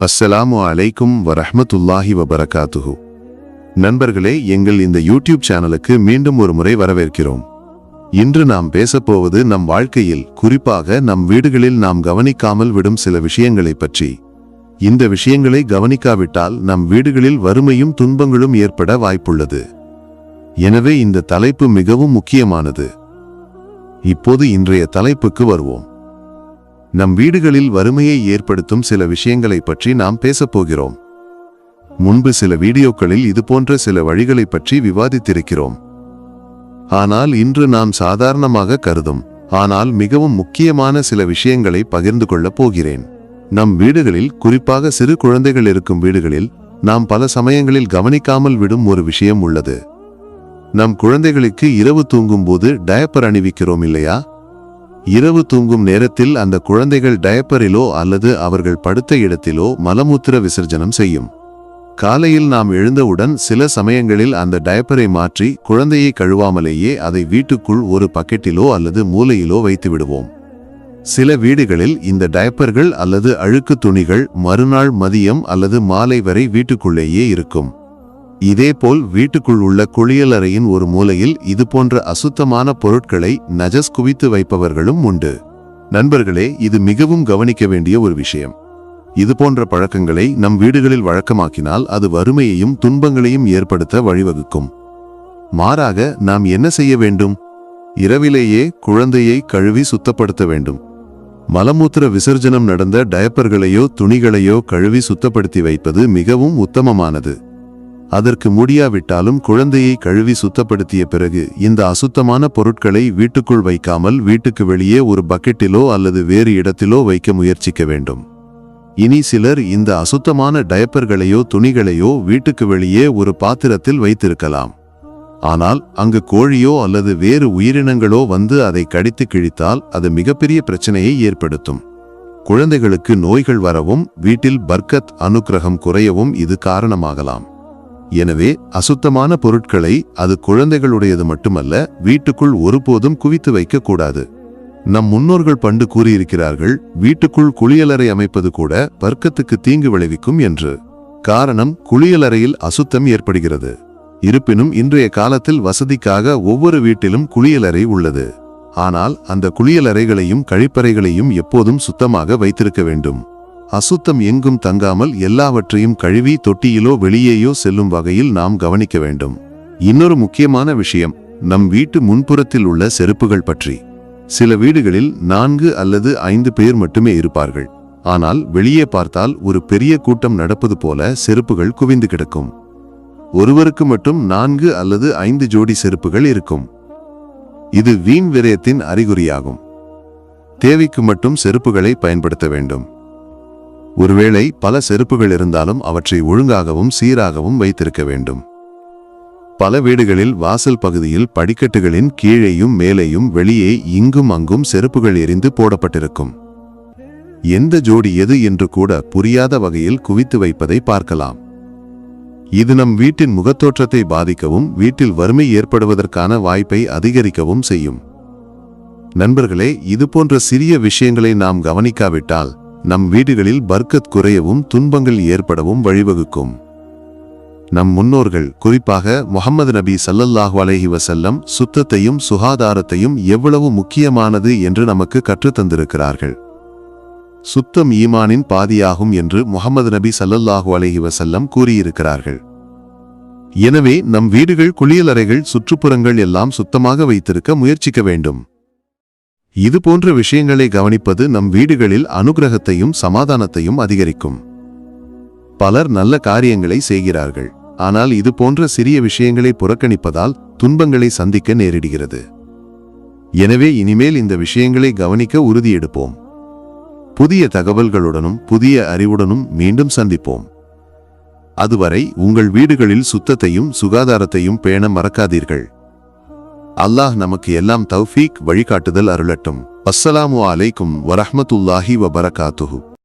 அஸ்ஸலாமு அலைக்கும் வரஹ்மத்துல்லாஹி வபரகாத்துஹு. நண்பர்களே, எங்கள் இந்த யூடியூப் சேனலுக்கு மீண்டும் ஒரு முறை வரவேற்கிறோம். இன்று நாம் பேசப்போவது நம் வாழ்க்கையில், குறிப்பாக நம் வீடுகளில் நாம் கவனிக்காமல் விடும் சில விஷயங்களை பற்றி. இந்த விஷயங்களை கவனிக்காவிட்டால் நம் வீடுகளில் வறுமையும் துன்பங்களும் ஏற்பட வாய்ப்புள்ளது. எனவே இந்த தலைப்பு மிகவும் முக்கியமானது. இப்போது இன்றைய தலைப்புக்கு வருவோம். நம் வீடுகளில் வறுமையை ஏற்படுத்தும் சில விஷயங்களை பற்றி நாம் பேசப்போகிறோம். முன்பு சில வீடியோக்களில் இதுபோன்ற சில வழிகளை பற்றி விவாதித்திருக்கிறோம். ஆனால் இன்று நாம் சாதாரணமாக கருதும், ஆனால் மிகவும் முக்கியமான சில விஷயங்களை பகிர்ந்து கொள்ளப் போகிறேன். நம் வீடுகளில், குறிப்பாக சிறு குழந்தைகள் இருக்கும் வீடுகளில், நாம் பல சமயங்களில் கவனிக்காமல் விடும் ஒரு விஷயம் உள்ளது. நம் குழந்தைகளுக்கு இரவு தூங்கும் போது டயப்பர் அணிவிக்கிறோம் இல்லையா? இரவு தூங்கும் நேரத்தில் அந்த குழந்தைகள் டயப்பரிலோ அல்லது அவர்கள் படுத்த இடத்திலோ மலமூத்திர விசர்ஜனம் செய்யும். காலையில் நாம் எழுந்தவுடன் சில சமயங்களில் அந்த டயப்பரை மாற்றி குழந்தையை கழுவாமலேயே அதை வீட்டுக்குள் ஒரு பக்கெட்டிலோ அல்லது மூலையிலோ வைத்து விடுவோம். சில வீடுகளில் இந்த டயப்பர்கள் அல்லது அழுக்கு துணிகள் மறுநாள் மதியம் அல்லது மாலை வரை வீட்டுக்குள்ளேயே இருக்கும். இதேபோல் வீட்டுக்குள் உள்ள குளியலறையின் ஒரு மூலையில் இதுபோன்ற அசுத்தமான பொருட்களை நஜஸ் குவித்து வைப்பவர்களும் உண்டு. நண்பர்களே, இது மிகவும் கவனிக்க வேண்டிய ஒரு விஷயம். இதுபோன்ற பழக்கங்களை நம் வீடுகளில் வழக்கமாக்கினால் அது வறுமையையும் துன்பங்களையும் ஏற்படுத்த வழிவகுக்கும். மாறாக நாம் என்ன செய்ய வேண்டும்? இரவிலேயே குழந்தையை கழுவி சுத்தப்படுத்த வேண்டும். மலமூத்திர விசர்ஜனம் நடந்த டயப்பர்களையோ துணிகளையோ கழுவி சுத்தப்படுத்தி வைப்பது மிகவும் உத்தமமானது. அதற்கு முடியாவிட்டாலும் குழந்தையை கழுவி சுத்தப்படுத்திய பிறகு இந்த அசுத்தமான பொருட்களை வீட்டுக்குள் வைக்காமல் வீட்டுக்கு வெளியே ஒரு பக்கெட்டிலோ அல்லது வேறு இடத்திலோ வைக்க முயற்சிக்க வேண்டும். இனி சிலர் இந்த அசுத்தமான டயப்பர்களையோ துணிகளையோ வீட்டுக்கு வெளியே ஒரு பாத்திரத்தில் வைத்திருக்கலாம். ஆனால் அங்கு கோழியோ அல்லது வேறு உயிரினங்களோ வந்து அதை கடித்து கிழித்தால் அது மிகப்பெரிய பிரச்சனையை ஏற்படுத்தும். குழந்தைகளுக்கு நோய்கள் வரவும் வீட்டில் பர்க்கத் அனுக்கிரகம் குறையவும் இது காரணமாகலாம். எனவே அசுத்தமான பொருட்களை, அது குழந்தைகளுடையது மட்டுமல்ல, வீட்டுக்குள் ஒருபோதும் குவித்து வைக்க கூடாது. நம் முன்னோர்கள் பண்டு கூறியிருக்கிறார்கள், வீட்டுக்குள் குளியலறை அமைப்பது கூட பர்க்கத்துக்கு தீங்கு விளைவிக்கும் என்று. காரணம், குளியலறையில் அசுத்தம் ஏற்படுகிறது. இருப்பினும் இன்றைய காலத்தில் வசதிக்காக ஒவ்வொரு வீட்டிலும் குளியலறை உள்ளது. ஆனால் அந்த குளியலறைகளையும் கழிப்பறைகளையும் எப்போதும் சுத்தமாக வைத்திருக்க வேண்டும். அசுத்தம் எங்கும் தங்காமல் எல்லாவற்றையும் கழுவி தொட்டியிலோ வெளியேயோ செல்லும் வகையில் நாம் கவனிக்க வேண்டும். இன்னொரு முக்கியமான விஷயம், நம் வீட்டு முன்புறத்தில் உள்ள செருப்புகள் பற்றி. சில வீடுகளில் 4 அல்லது 5 பேர் மட்டுமே இருப்பார்கள். ஆனால் வெளியே பார்த்தால் ஒரு பெரிய கூட்டம் நடப்பது போல செருப்புகள் குவிந்து கிடக்கும். ஒருவருக்கு மட்டும் 4 அல்லது 5 ஜோடி செருப்புகள் இருக்கும். இது வீண் விரயத்தின் அறிகுறியாகும். தேவைக்கு மட்டும் செருப்புகளை பயன்படுத்த வேண்டும். ஒருவேளை பல செருப்புகள் இருந்தாலும் அவற்றை ஒழுங்காகவும் சீராகவும் வைத்திருக்க வேண்டும். பல வீடுகளில் வாசல் பகுதியில் படிக்கட்டுகளின் கீழேயும் மேலேயும் வெளியே இங்கும் அங்கும் செருப்புகள் எரிந்து போடப்பட்டிருக்கும். எந்த ஜோடி எது என்று கூட புரியாத வகையில் குவித்து வைப்பதை பார்க்கலாம். இது நம் வீட்டின் முகத்தோற்றத்தை பாதிக்கவும் வீட்டில் வறுமை ஏற்படுவதற்கான வாய்ப்பை அதிகரிக்கவும் செய்யும். நண்பர்களே, இதுபோன்ற சிறிய விஷயங்களை நாம் கவனிக்காவிட்டால் நம் வீடுகளில் பர்க்கத் குறையவும் துன்பங்கள் ஏற்படவும் வழிவகுக்கும். நம் முன்னோர்கள், குறிப்பாக முஹம்மது நபி ஸல்லல்லாஹு அலைஹி வஸல்லம், சுத்தத்தையும் சுகாதாரத்தையும் எவ்வளவு முக்கியமானது என்று நமக்கு கற்றுத்தந்திருக்கிறார்கள். சுத்தம் ஈமானின் பாதியாகும் என்று முஹம்மது நபி ஸல்லல்லாஹு அலைஹி வஸல்லம் கூறியிருக்கிறார்கள். எனவே நம் வீடுகள், குளியலறைகள், சுற்றுப்புறங்கள் எல்லாம் சுத்தமாக வைத்திருக்க முயற்சிக்க வேண்டும். இது போன்ற விஷயங்களை கவனிப்பது நம் வீடுகளில் அனுக்கிரகத்தையும் சமாதானத்தையும் அதிகரிக்கும். பலர் நல்ல காரியங்களை செய்கிறார்கள். ஆனால் இது போன்ற சிறிய விஷயங்களை புறக்கணிப்பதால் துன்பங்களை சந்திக்க நேரிடுகிறது. எனவே இனிமேல் இந்த விஷயங்களை கவனிக்க உறுதியெடுப்போம். புதிய தகவல்களுடனும் புதிய அறிவுடனும் மீண்டும் சந்திப்போம். அதுவரை உங்கள் வீடுகளில் சுத்தத்தையும் சுகாதாரத்தையும் பேண மறக்காதீர்கள். அல்லாஹ் நமக்கு எல்லாம் தௌஃபீக், வழிகாட்டுதல் அருளட்டும். அஸ்ஸலாமு அலைக்கும் வரஹ்மத்துல்லாஹி வபரகாத்துஹு.